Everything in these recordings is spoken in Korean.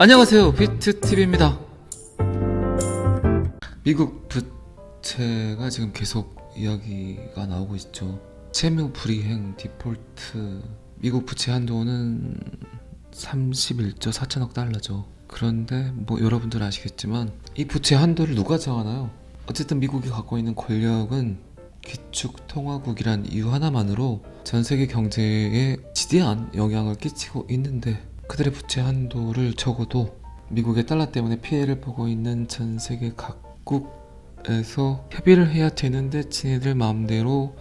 안녕하세요, 비트TV입니다. 미국 부채가 지금 계속 이야기가 나오고 있죠. 채무 불이행 디폴트, 미국 부채 한도는 31조 4천억 달러죠. 그런데 뭐 여러분들 아시겠지만 이 부채 한도를 누가 정하나요? 어쨌든 미국이 갖고 있는 권력은 기축통화국이란 이유 하나만으로 전 세계 경제에 지대한 영향을 끼치고 있는데, 그들의 부채 한도를 적어도 미국의 달러 때문에 피해를 보고 있는 전 세계 각국에서 협의를 해야 되는데 지네들 마음대로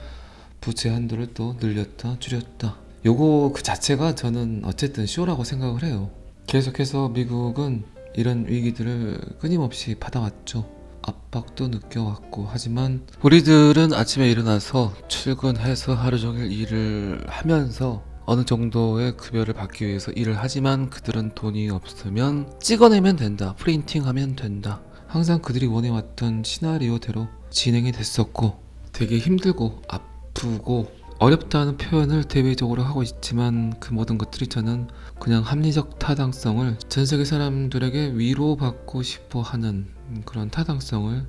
부채 한도를 또 늘렸다 줄였다, 요거 그 자체가 저는 어쨌든 쇼라고 생각을 해요. 계속해서 미국은 이런 위기들을 끊임없이 받아왔죠. 압박도 느껴왔고, 하지만 우리들은 아침에 일어나서 출근해서 하루 종일 일을 하면서 어느 정도의 급여를 받기 위해서 일을 하지만, 그들은 돈이 없으면 찍어내면 된다, 프린팅하면 된다, 항상 그들이 원해왔던 시나리오대로 진행이 됐었고, 되게 힘들고 아프고 어렵다는 표현을 대외적으로 하고 있지만, 그 모든 것들이 저는 그냥 합리적 타당성을, 전 세계 사람들에게 위로받고 싶어 하는 그런 타당성을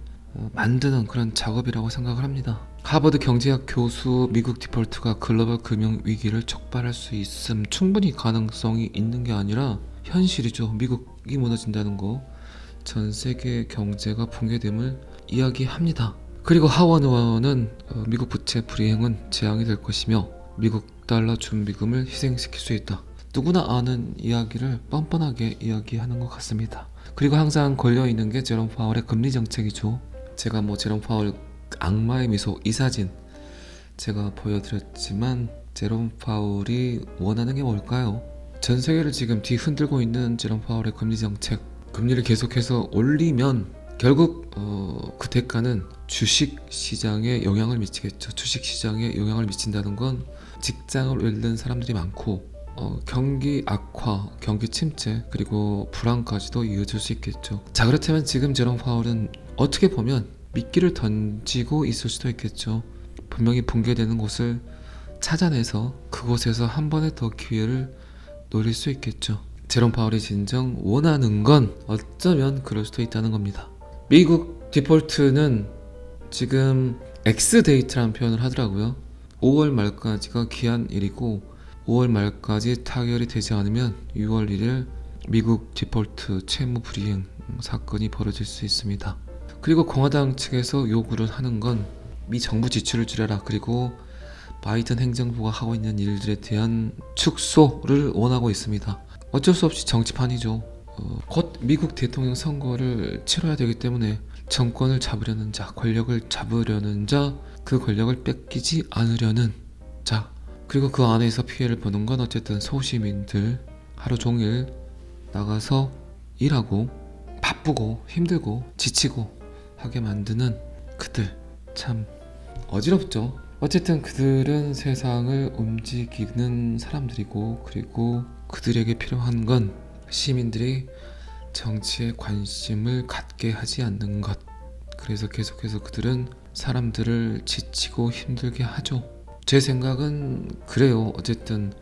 만드는 그런 작업이라고 생각을 합니다. 하버드 경제학 교수, 미국 디폴트가 글로벌 금융 위기를 촉발할 수 있음, 충분히 가능성이 있는 게 아니라 현실이죠. 미국이 무너진다는 거, 전 세계 경제가 붕괴됨을 이야기합니다. 그리고 하원 의원은 미국 부채 불이행은 재앙이 될 것이며 미국 달러 준비금을 희생시킬 수 있다, 누구나 아는 이야기를 뻔뻔하게 이야기하는 것 같습니다. 그리고 항상 걸려있는 게 제롬 파월의 금리 정책이죠. 제가 제롬 파월 악마의 미소 이 사진 제가 보여드렸지만, 제롬 파월이 원하는 게 뭘까요? 전 세계를 지금 뒤흔들고 있는 제롬 파월의 금리 정책, 금리를 계속해서 올리면 결국 그 대가는 주식 시장에 영향을 미치겠죠. 주식 시장에 영향을 미친다는 건 직장을 잃는 사람들이 많고, 경기 악화, 경기 침체, 그리고 불안까지도 이어질 수 있겠죠. 자, 그렇다면 지금 제롬 파월은 어떻게 보면 미끼를 던지고 있을 수도 있겠죠. 분명히 붕괴되는 곳을 찾아내서 그곳에서 한 번에 더 기회를 노릴 수 있겠죠. 제롬 파월이 진정 원하는 건 어쩌면 그럴 수도 있다는 겁니다. 미국 디폴트는 지금 X데이트라는 표현을 하더라고요. 5월 말까지가 기한일이고, 5월 말까지 타결이 되지 않으면 6월 1일 미국 디폴트 채무 불이행 사건이 벌어질 수 있습니다. 그리고 공화당 측에서 요구를 하는 건 미 정부 지출을 줄여라, 그리고 바이든 행정부가 하고 있는 일들에 대한 축소를 원하고 있습니다. 어쩔 수 없이 정치판이죠. 곧 미국 대통령 선거를 치러야 되기 때문에 정권을 잡으려는 자, 권력을 잡으려는 자, 그 권력을 뺏기지 않으려는 자, 그리고 그 안에서 피해를 보는 건 어쨌든 소시민들, 하루 종일 나가서 일하고 바쁘고 힘들고 지치고 하게 만드는 그들, 참 어지럽죠. 어쨌든 그들은 세상을 움직이는 사람들이고, 그리고 그들에게 필요한 건 시민들이 정치에 관심을 갖게 하지 않는 것. 그래서 계속해서 그들은 사람들을 지치고 힘들게 하죠. 제 생각은 그래요. 어쨌든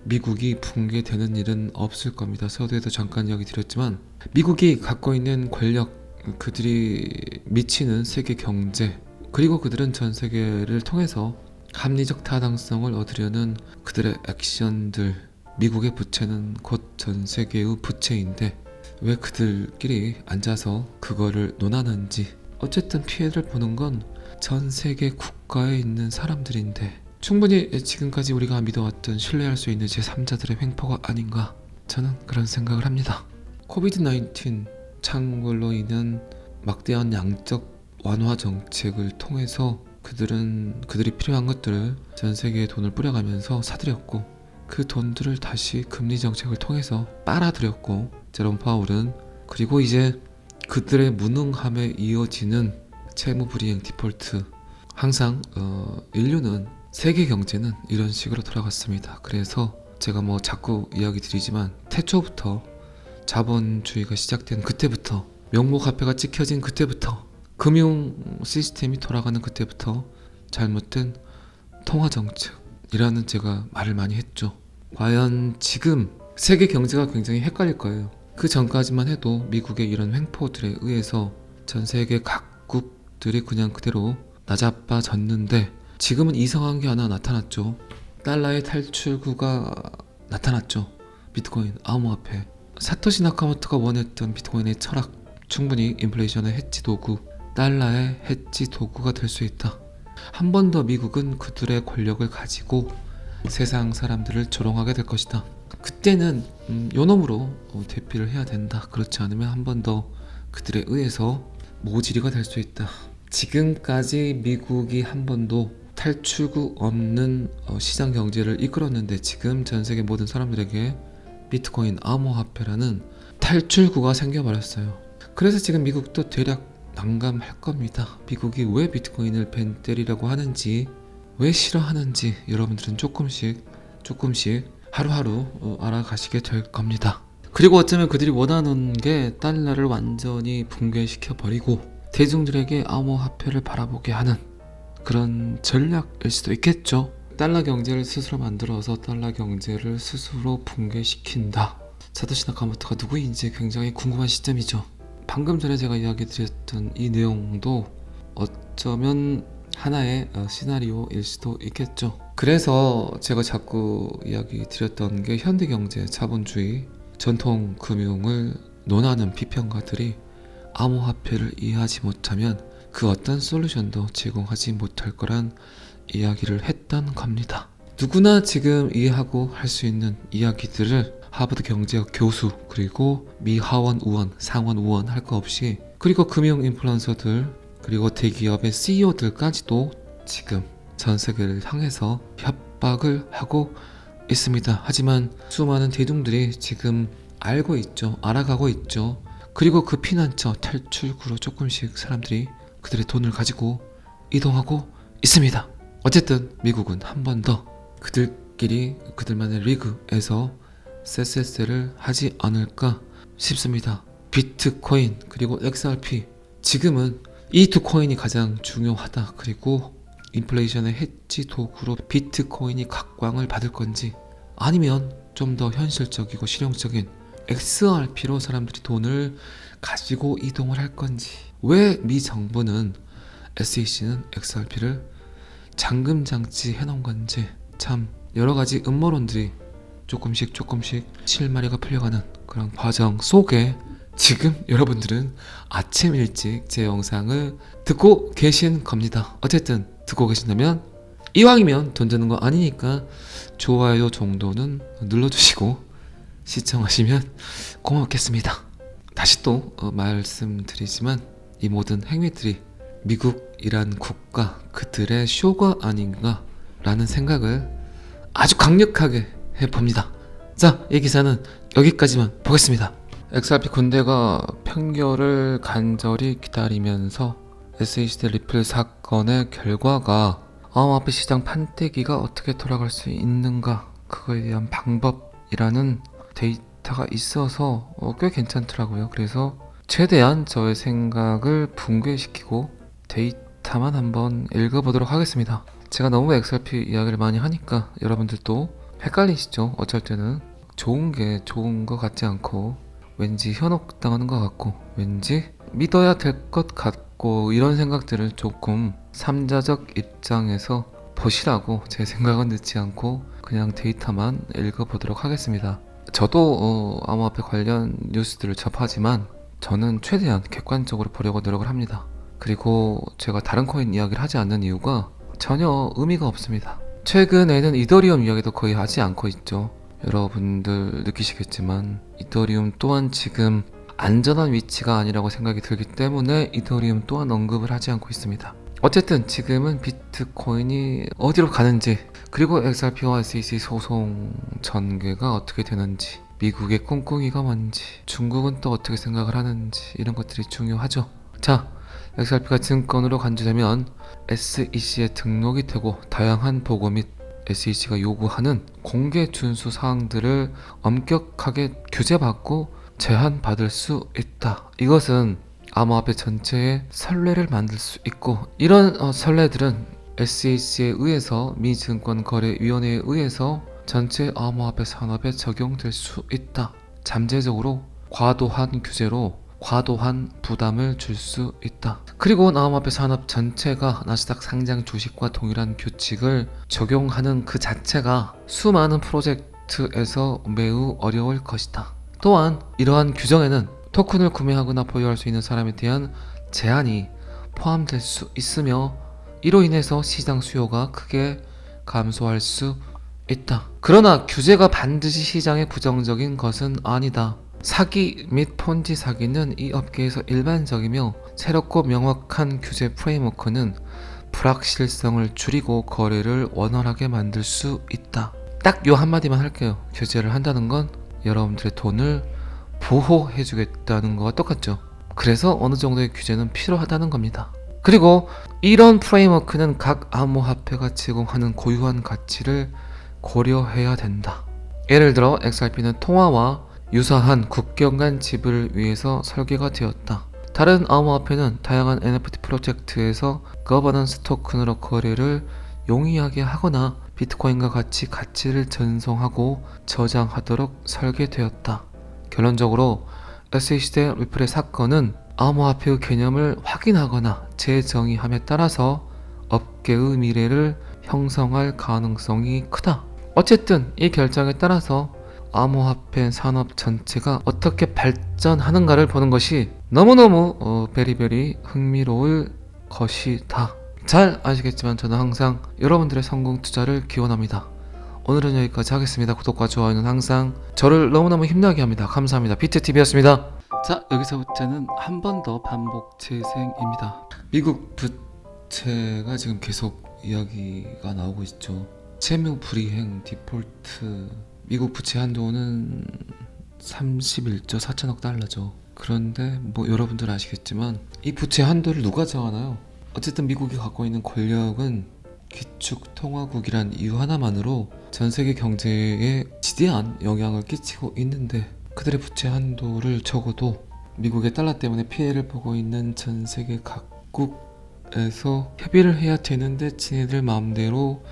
미국이 붕괴되는 일은 없을 겁니다. 서두에도 잠깐 이야기 드렸지만, 미국이 갖고 있는 권력, 그들이 미치는 세계 경제, 그리고 그들은 전 세계를 통해서 합리적 타당성을 얻으려는 그들의 액션들, 미국의 부채는 곧 전 세계의 부채인데 왜 그들끼리 앉아서 그거를 논하는지, 어쨌든 피해를 보는 건 전 세계 국가에 있는 사람들인데, 충분히 지금까지 우리가 믿어왔던 신뢰할 수 있는 제3자들의 횡포가 아닌가, 저는 그런 생각을 합니다. 코비드-19 창궐로 인한 막대한 양적 완화 정책을 통해서 그들이 필요한 것들을 전 세계에 돈을 뿌려가면서 사들였고, 그 돈들을 다시 금리 정책을 통해서 빨아들였고, 제롬 파월은 그리고 이제 그들의 무능함에 이어지는 채무 불이행 디폴트, 항상 인류는, 세계 경제는 이런 식으로 돌아갔습니다. 그래서 제가 자꾸 이야기 드리지만, 태초부터 자본주의가 시작된 그때부터, 명목화폐가 찍혀진 그때부터, 금융 시스템이 돌아가는 그때부터 잘못된 통화정책이라는 제가 말을 많이 했죠. 과연 지금 세계 경제가 굉장히 헷갈릴 거예요. 그 전까지만 해도 미국의 이런 횡포들에 의해서 전 세계 각국들이 그냥 그대로 나자빠졌는데 지금은 이상한 게 하나 나타났죠. 달러의 탈출구가 나타났죠. 비트코인 암호화폐. 사토시 나카모토가 원했던 비트코인의 철학, 충분히 인플레이션의 해지 도구, 달러의 해지 도구가 될 수 있다. 한 번 더 미국은 그들의 권력을 가지고 세상 사람들을 조롱하게 될 것이다. 그때는 요놈으로 대피를 해야 된다. 그렇지 않으면 한 번 더 그들에 의해서 모질이가 될 수 있다. 지금까지 미국이 한 번도 탈출구 없는 시장 경제를 이끌었는데 지금 전 세계 모든 사람들에게 비트코인 암호화폐라는 탈출구가 생겨버렸어요. 그래서 지금 미국도 대략 난감할 겁니다. 미국이 왜 비트코인을 벤 때리려고 하는지, 왜 싫어하는지 여러분들은 조금씩 하루하루 알아가시게 될 겁니다. 그리고 어쩌면 그들이 원하는 게 달러를 완전히 붕괴시켜 버리고 대중들에게 암호화폐를 바라보게 하는 그런 전략일 수도 있겠죠. 달러 경제를 스스로 만들어서 달러 경제를 스스로 붕괴시킨다. 사토시 나카모토가 누구인지 굉장히 궁금한 시점이죠. 방금 전에 제가 이야기 드렸던 이 내용도 어쩌면 하나의 시나리오일 수도 있겠죠. 그래서 제가 자꾸 이야기 드렸던 게 현대경제, 자본주의, 전통금융을 논하는 비평가들이 암호화폐를 이해하지 못하면 그 어떤 솔루션도 제공하지 못할 거란 이야기를 했던 겁니다. 누구나 지금 이해하고 할 수 있는 이야기들을 하버드 경제학 교수, 그리고 미 하원 의원, 상원 의원 할 거 없이, 그리고 금융 인플루언서들, 그리고 대기업의 CEO들까지도 지금 전 세계를 향해서 협박을 하고 있습니다. 하지만 수많은 대중들이 지금 알고 있죠. 알아가고 있죠. 그리고 그 피난처 탈출구로 조금씩 사람들이 그들의 돈을 가지고 이동하고 있습니다. 어쨌든 미국은 한 번 더 그들끼리 그들만의 리그에서 쎄쎄쎄를 하지 않을까 싶습니다. 비트코인 그리고 XRP, 지금은 이 두 코인이 가장 중요하다. 그리고 인플레이션의 해지 도구로 비트코인이 각광을 받을 건지, 아니면 좀 더 현실적이고 실용적인 XRP로 사람들이 돈을 가지고 이동을 할 건지, 왜 미 정부는 SEC는 XRP를 잠금장치 해놓은 건지, 참 여러가지 음모론들이 조금씩 실마리가 풀려가는 그런 과정 속에 지금 여러분들은 아침 일찍 제 영상을 듣고 계신 겁니다. 어쨌든 듣고 계신다면, 이왕이면 돈 드는 거 아니니까 좋아요 정도는 눌러주시고 시청하시면 고맙겠습니다. 다시 또 말씀드리지만 이 모든 행위들이 미국이란 국가, 그들의 쇼가 아닌가 라는 생각을 아주 강력하게 해봅니다. 자, 이 기사는 여기까지만 보겠습니다. XRP 군대가 판결을 간절히 기다리면서 SEC 리플 사건의 결과가 암호화폐 시장 판때기가 어떻게 돌아갈 수 있는가, 그거에 대한 방법이라는 데이터가 있어서 꽤 괜찮더라고요. 그래서 최대한 저의 생각을 붕괴시키고 데이터만 한번 읽어보도록 하겠습니다. 제가 너무 XRP 이야기를 많이 하니까 여러분들도 헷갈리시죠? 어쩔 때는 좋은 게 좋은 것 같지 않고, 왠지 현혹당하는 것 같고, 왠지 믿어야 될 것 같고, 이런 생각들을 조금 삼자적 입장에서 보시라고 제 생각은 넣지 않고 그냥 데이터만 읽어보도록 하겠습니다. 저도 암호화폐 관련 뉴스들을 접하지만 저는 최대한 객관적으로 보려고 노력을 합니다. 그리고 제가 다른 코인 이야기를 하지 않는 이유가 전혀 의미가 없습니다. 최근에는 이더리움 이야기도 거의 하지 않고 있죠. 여러분들 느끼시겠지만 이더리움 또한 지금 안전한 위치가 아니라고 생각이 들기 때문에 이더리움 또한 언급을 하지 않고 있습니다. 어쨌든 지금은 비트코인이 어디로 가는지, 그리고 XRP와 SEC 소송 전개가 어떻게 되는지, 미국의 꿍꿍이가 뭔지, 중국은 또 어떻게 생각을 하는지, 이런 것들이 중요하죠. 자, XRP가 증권으로 간주되면 SEC에 등록이 되고 다양한 보고 및 SEC가 요구하는 공개 준수 사항들을 엄격하게 규제받고 제한받을 수 있다. 이것은 암호화폐 전체의 선례를 만들 수 있고, 이런 선례들은 SEC에 의해서 미증권거래위원회에 의해서 전체 암호화폐 산업에 적용될 수 있다. 잠재적으로 과도한 규제로 과도한 부담을 줄 수 있다. 그리고 암호화폐 산업 전체가 나스닥 상장 주식과 동일한 규칙을 적용하는 그 자체가 수많은 프로젝트에서 매우 어려울 것이다. 또한 이러한 규정에는 토큰을 구매하거나 보유할 수 있는 사람에 대한 제한이 포함될 수 있으며 이로 인해서 시장 수요가 크게 감소할 수 있다. 그러나 규제가 반드시 시장에 부정적인 것은 아니다. 사기 및 폰지 사기는 이 업계에서 일반적이며 새롭고 명확한 규제 프레임워크는 불확실성을 줄이고 거래를 원활하게 만들 수 있다. 딱 요 한마디만 할게요. 규제를 한다는 건 여러분들의 돈을 보호해주겠다는 거와 똑같죠. 그래서 어느 정도의 규제는 필요하다는 겁니다. 그리고 이런 프레임워크는 각 암호화폐가 제공하는 고유한 가치를 고려해야 된다. 예를 들어 XRP는 통화와 유사한 국경 간 지불을 위해서 설계가 되었다. 다른 암호화폐는 다양한 NFT 프로젝트에서 거버넌스 토큰으로 거래를 용이하게 하거나 비트코인과 같이 가치를 전송하고 저장하도록 설계되었다. 결론적으로 SEC 대 리플의 사건은 암호화폐의 개념을 확인하거나 재정의함에 따라서 업계의 미래를 형성할 가능성이 크다. 어쨌든 이 결정에 따라서 암호화폐 산업 전체가 어떻게 발전하는가를 보는 것이 너무너무 베리베리 흥미로울 것이다. 잘 아시겠지만 저는 항상 여러분들의 성공 투자를 기원합니다. 오늘은 여기까지 하겠습니다. 구독과 좋아요는 항상 저를 너무너무 힘나게 합니다. 감사합니다. 비트TV였습니다. 자, 여기서부터는 한 번 더 반복 재생입니다. 미국 부채가 지금 계속 이야기가 나오고 있죠. 채무 불이행 디폴트, 미국 부채 한도는 31조 4천억 달러죠. 그런데 뭐 여러분들 아시겠지만 이 부채 한도를 누가 정하나요? 어쨌든 미국이 갖고 있는 권력은 기축통화국이란 이유 하나만으로 전 세계 경제에 지대한 영향을 끼치고 있는데 그들의 부채 한도를 적어도 미국의 달러 때문에 피해를 보고 있는 전 세계 각국에서 협의를 해야 되는데 지네들 마음대로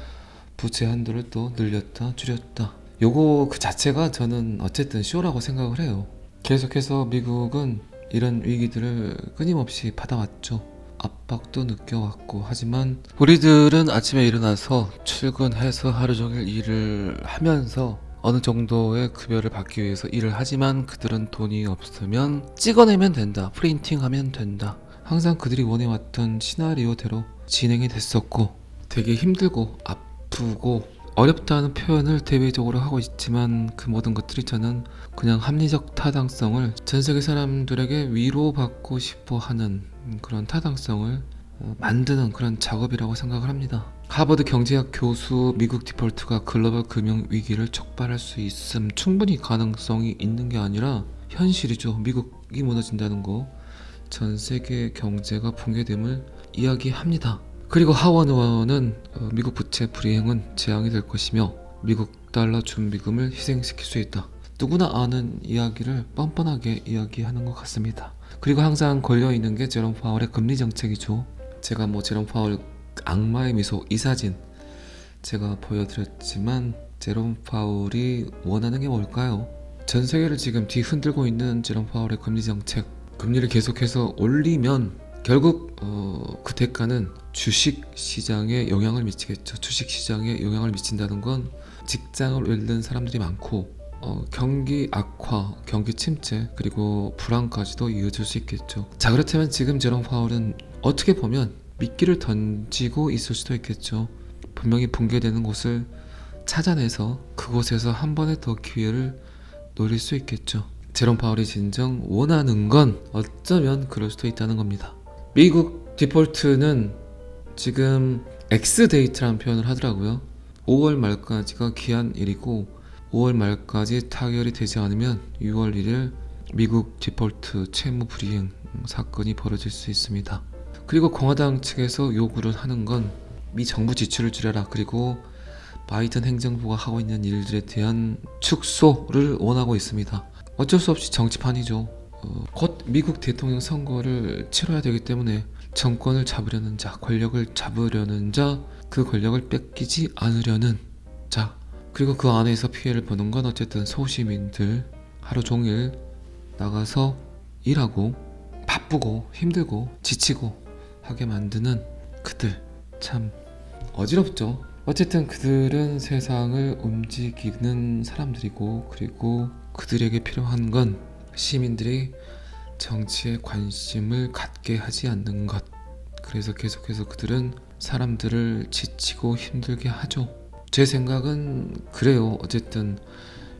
부채 한도를 또 늘렸다 줄였다. 요거 그 자체가 저는 어쨌든 쇼라고 생각을 해요. 계속해서 미국은 이런 위기들을 끊임없이 받아왔죠. 압박도 느껴왔고. 하지만 우리들은 아침에 일어나서 출근해서 하루 종일 일을 하면서 어느 정도의 급여를 받기 위해서 일을 하지만 그들은 돈이 없으면 찍어내면 된다, 프린팅하면 된다. 항상 그들이 원해왔던 시나리오대로 진행이 됐었고 되게 힘들고 아프고 어렵다는 표현을 대외적으로 하고 있지만 그 모든 것들이 저는 그냥 합리적 타당성을 전 세계 사람들에게 위로받고 싶어 하는 그런 타당성을 만드는 그런 작업이라고 생각을 합니다. 하버드 경제학 교수 미국 디폴트가 글로벌 금융 위기를 촉발할 수 있음, 충분히 가능성이 있는 게 아니라 현실이죠. 미국이 무너진다는 거, 전 세계 경제가 붕괴됨을 이야기합니다. 그리고 하원 의원은 미국 부채 불이행은 재앙이 될 것이며 미국 달러 준비금을 희생시킬 수 있다. 누구나 아는 이야기를 뻔뻔하게 이야기하는 것 같습니다. 그리고 항상 걸려있는 게 제롬 파월의 금리 정책이죠. 제가 뭐 제롬 파월 악마의 미소 이 사진 제가 보여드렸지만 제롬 파월이 원하는 게 뭘까요? 전 세계를 지금 뒤흔들고 있는 제롬 파월의 금리 정책, 금리를 계속해서 올리면 결국 그 대가는 주식 시장에 영향을 미치겠죠. 주식 시장에 영향을 미친다는 건 직장을 잃는 사람들이 많고 경기 악화, 경기 침체, 그리고 불안까지도 이어질 수 있겠죠. 자, 그렇다면 지금 제롬 파월은 어떻게 보면 미끼를 던지고 있을 수도 있겠죠. 분명히 붕괴되는 곳을 찾아내서 그곳에서 한 번에 더 기회를 노릴 수 있겠죠. 제롬 파월이 진정 원하는 건 어쩌면 그럴 수도 있다는 겁니다. 미국 디폴트는 지금 X데이트라는 표현을 하더라고요. 5월 말까지가 기한일이고 5월 말까지 타결이 되지 않으면 6월 1일 미국 디폴트 채무 불이행 사건이 벌어질 수 있습니다. 그리고 공화당 측에서 요구를 하는 건 미 정부 지출을 줄여라, 그리고 바이든 행정부가 하고 있는 일들에 대한 축소를 원하고 있습니다. 어쩔 수 없이 정치판이죠. 곧 미국 대통령 선거를 치러야 되기 때문에 정권을 잡으려는 자, 권력을 잡으려는 자, 그 권력을 뺏기지 않으려는 자, 그리고 그 안에서 피해를 보는 건 어쨌든 소시민들, 하루 종일 나가서 일하고 바쁘고 힘들고 지치고 하게 만드는 그들, 참 어지럽죠. 어쨌든 그들은 세상을 움직이는 사람들이고, 그리고 그들에게 필요한 건 시민들이 정치에 관심을 갖게 하지 않는 것. 그래서 계속해서 그들은 사람들을 지치고 힘들게 하죠. 제 생각은 그래요. 어쨌든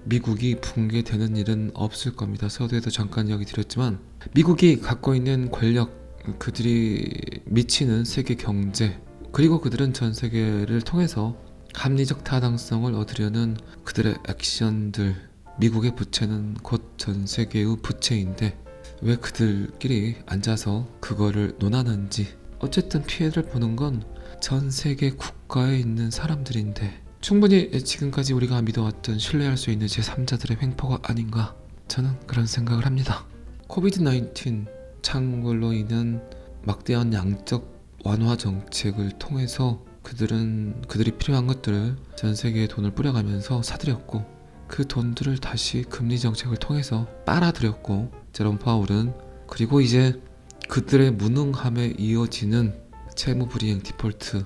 미국이 붕괴되는 일은 없을 겁니다. 서두에도 잠깐 이야기 드렸지만 미국이 갖고 있는 권력, 그들이 미치는 세계 경제, 그리고 그들은 전 세계를 통해서 합리적 타당성을 얻으려는 그들의 액션들, 미국의 부채는 곧 전 세계의 부채인데 왜 그들끼리 앉아서 그거를 논하는지. 어쨌든 피해를 보는 건 전 세계 국가에 있는 사람들인데 충분히 지금까지 우리가 믿어왔던 신뢰할 수 있는 제3자들의 횡포가 아닌가, 저는 그런 생각을 합니다. 코비드-19 창궐로 인한 막대한 양적 완화 정책을 통해서 그들이 필요한 것들을 전 세계에 돈을 뿌려가면서 사들였고, 그 돈들을 다시 금리 정책을 통해서 빨아들였고, 제롬 파울은, 그리고 이제 그들의 무능함에 이어지는 채무 불이행 디폴트.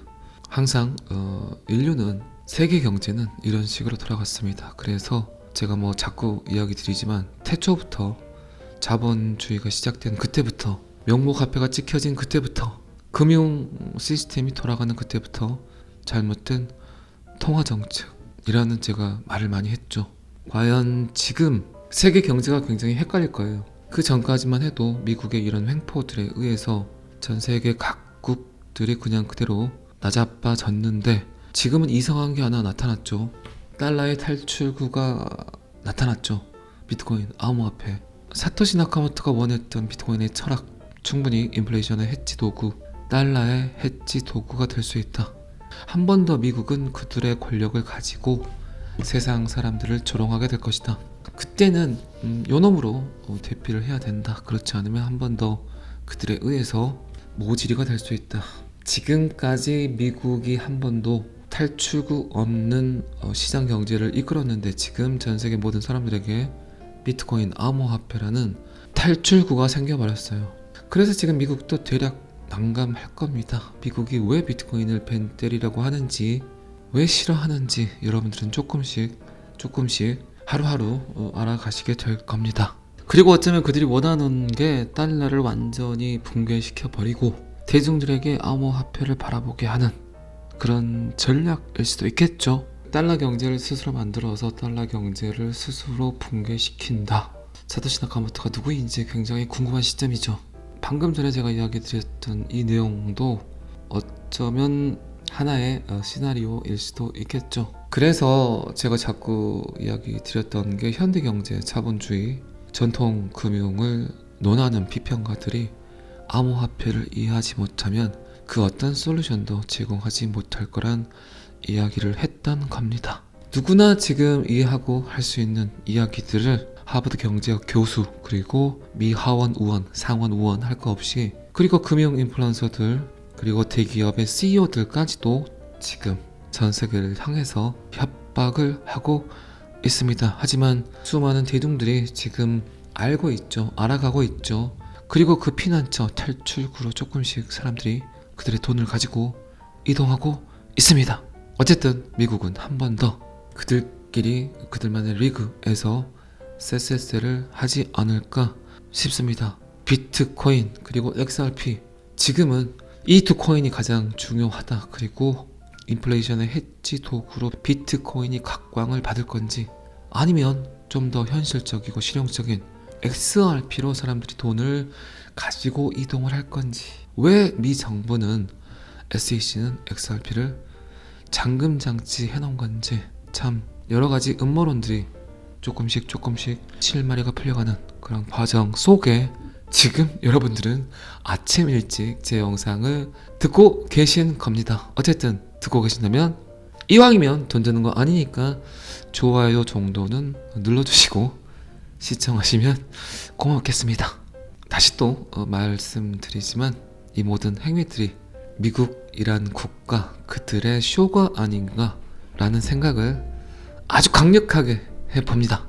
항상 인류는, 세계 경제는 이런 식으로 돌아갔습니다. 그래서 제가 자꾸 이야기 드리지만 태초부터 자본주의가 시작된 그때부터, 명목화폐가 찍혀진 그때부터, 금융 시스템이 돌아가는 그때부터 잘못된 통화정책이라는 제가 말을 많이 했죠. 과연 지금 세계 경제가 굉장히 헷갈릴 거예요. 그 전까지만 해도 미국의 이런 횡포들에 의해서 전 세계 각국들이 그냥 그대로 나자빠졌는데 지금은 이상한 게 하나 나타났죠. 달러의 탈출구가 나타났죠. 비트코인, 암호화폐. 사토시 나카모토가 원했던 비트코인의 철학, 충분히 인플레이션의 해치 도구, 달러의 해치 도구가 될 수 있다. 한 번 더 미국은 그들의 권력을 가지고 세상 사람들을 조롱하게 될 것이다. 그때는 요놈으로 대피를 해야 된다. 그렇지 않으면 한 번 더 그들에 의해서 모질이가 될 수 있다. 지금까지 미국이 한 번도 탈출구 없는 시장 경제를 이끌었는데 지금 전 세계 모든 사람들에게 비트코인, 암호화폐라는 탈출구가 생겨버렸어요. 그래서 지금 미국도 대략 난감할 겁니다. 미국이 왜 비트코인을 벤 때리려고 하는지, 왜 싫어하는지 여러분들은 조금씩 하루하루 알아가시게 될 겁니다. 그리고 어쩌면 그들이 원하는 게 달러를 완전히 붕괴시켜 버리고 대중들에게 암호화폐를 바라보게 하는 그런 전략일 수도 있겠죠. 달러 경제를 스스로 만들어서 달러 경제를 스스로 붕괴시킨다. 사토시 나카모토가 누구인지 굉장히 궁금한 시점이죠. 방금 전에 제가 이야기 드렸던 이 내용도 어쩌면 하나의 시나리오일 수도 있겠죠. 그래서 제가 자꾸 이야기 드렸던 게 현대경제, 자본주의, 전통 금융을 논하는 비평가들이 암호화폐를 이해하지 못하면 그 어떤 솔루션도 제공하지 못할 거란 이야기를 했던 겁니다. 누구나 지금 이해하고 할 수 있는 이야기들을 하버드 경제학 교수, 그리고 미 하원 의원, 상원 의원 할 거 없이, 그리고 금융 인플루언서들, 그리고 대기업의 CEO들까지도 지금 전 세계를 향해서 협박을 하고 있습니다. 하지만 수많은 대중들이 지금 알고 있죠. 알아가고 있죠. 그리고 그 피난처 탈출구로 조금씩 사람들이 그들의 돈을 가지고 이동하고 있습니다. 어쨌든 미국은 한 번 더 그들끼리 그들만의 리그에서 쎄쎄쎄를 하지 않을까 싶습니다. 비트코인 그리고 XRP, 지금은 이 두 코인이 가장 중요하다. 그리고 인플레이션의 해지 도구로 비트코인이 각광을 받을 건지, 아니면 좀 더 현실적이고 실용적인 XRP로 사람들이 돈을 가지고 이동을 할 건지. 왜 미 정부는 SEC는 XRP를 잠금장치 해놓은 건지, 참 여러가지 음모론들이 조금씩 실마리가 풀려가는 그런 과정 속에 지금 여러분들은 아침 일찍 제 영상을 듣고 계신 겁니다. 어쨌든 듣고 계신다면, 이왕이면 돈 드는 거 아니니까 좋아요 정도는 눌러주시고 시청하시면 고맙겠습니다. 다시 또 말씀드리지만 이 모든 행위들이 미국이란 국가, 그들의 쇼가 아닌가 라는 생각을 아주 강력하게 해봅니다.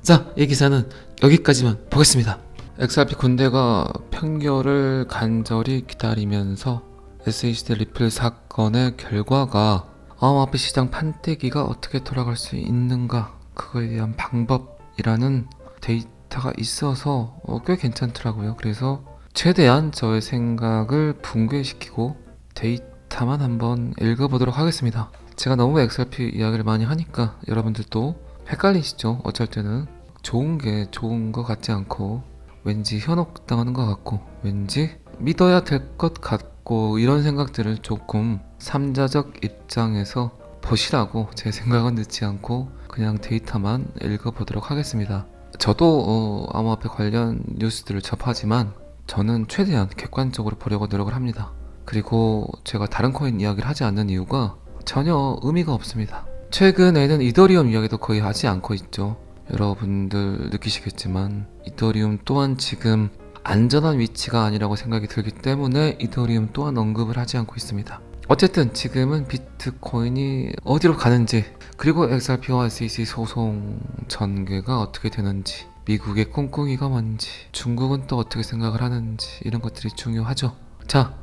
자, 이 기사는 여기까지만 보겠습니다. XRP 군대가 판결을 간절히 기다리면서 SHD 리플 사건의 결과가 암호화폐 시장 판때기가 어떻게 돌아갈 수 있는가, 그거에 대한 방법이라는 데이터가 있어서 꽤 괜찮더라고요. 그래서 최대한 저의 생각을 붕괴시키고 데이터만 한번 읽어보도록 하겠습니다. 제가 너무 XRP 이야기를 많이 하니까 여러분들도 헷갈리시죠? 어쩔 때는 좋은 게 좋은 것 같지 않고 왠지 현혹당하는 것 같고 왠지 믿어야 될 것 같고 이런 생각들을 조금 삼자적 입장에서 보시라고 제 생각은 넣지 않고 그냥 데이터만 읽어보도록 하겠습니다. 저도 암호화폐 관련 뉴스들을 접하지만 저는 최대한 객관적으로 보려고 노력을 합니다. 그리고 제가 다른 코인 이야기를 하지 않는 이유가 전혀 의미가 없습니다. 최근에는 이더리움 이야기도 거의 하지 않고 있죠. 여러분들 느끼시겠지만 이더리움 또한 지금 안전한 위치가 아니라고 생각이 들기 때문에 이더리움 또한 언급을 하지 않고 있습니다. 어쨌든 지금은 비트코인이 어디로 가는지, 그리고 XRP와 SEC 소송 전개가 어떻게 되는지, 미국의 꿍꿍이가 뭔지, 중국은 또 어떻게 생각을 하는지, 이런 것들이 중요하죠. 자,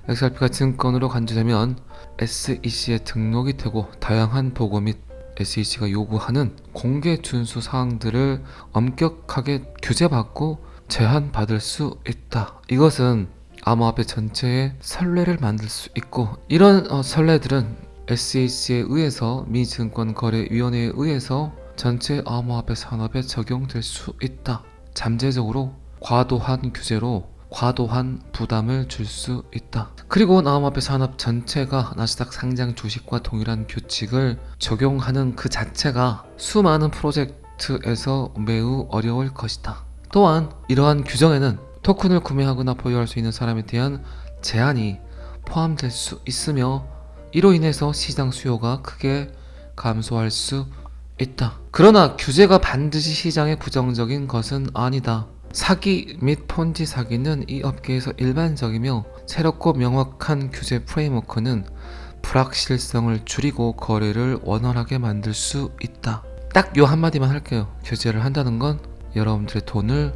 XRP가 증권으로 간주되면 SEC에 등록이 되고 다양한 보고 및 SEC가 요구하는 공개 준수 사항들을 엄격하게 규제받고 제한받을 수 있다. 이것은 암호화폐 전체의 선례를 만들 수 있고, 이런 선례들은 SEC에 의해서 미증권거래위원회에 의해서 전체 암호화폐 산업에 적용될 수 있다. 잠재적으로 과도한 규제로 과도한 부담을 줄 수 있다. 그리고 암호화폐 산업 전체가 나스닥 상장 주식과 동일한 규칙을 적용하는 그 자체가 수많은 프로젝트에서 매우 어려울 것이다. 또한 이러한 규정에는 토큰을 구매하거나 보유할 수 있는 사람에 대한 제한이 포함될 수 있으며 이로 인해서 시장 수요가 크게 감소할 수 있다. 그러나 규제가 반드시 시장에 부정적인 것은 아니다. 사기 및 폰지 사기는 이 업계에서 일반적이며 새롭고 명확한 규제 프레임워크는 불확실성을 줄이고 거래를 원활하게 만들 수 있다. 딱 요 한마디만 할게요. 규제를 한다는 건 여러분들의 돈을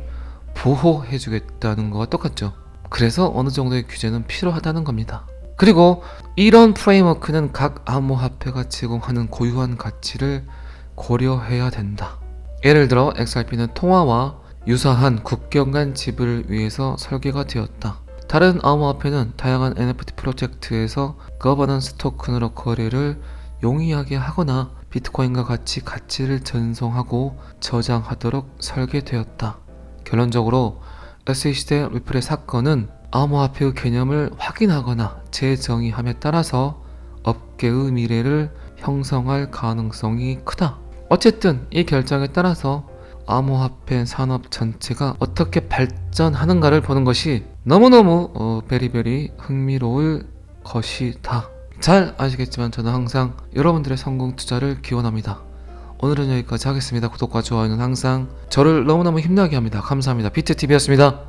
보호해주겠다는 거와 똑같죠. 그래서 어느 정도의 규제는 필요하다는 겁니다. 그리고 이런 프레임워크는 각 암호화폐가 제공하는 고유한 가치를 고려해야 된다. 예를 들어 XRP는 통화와 유사한 국경 간 지불을 위해서 설계가 되었다. 다른 암호화폐는 다양한 NFT 프로젝트에서 거버넌스 토큰으로 거래를 용이하게 하거나 비트코인과 같이 가치를 전송하고 저장하도록 설계되었다. 결론적으로 SHD 리플의 사건은 암호화폐의 개념을 확인하거나 재정의함에 따라서 업계의 미래를 형성할 가능성이 크다. 어쨌든 이 결정에 따라서 암호화폐 산업 전체가 어떻게 발전하는가를 보는 것이 너무너무 베리베리 흥미로울 것이다. 잘 아시겠지만 저는 항상 여러분들의 성공 투자를 기원합니다. 오늘은 여기까지 하겠습니다. 구독과 좋아요는 항상 저를 너무너무 힘나게 합니다. 감사합니다. 비트TV였습니다.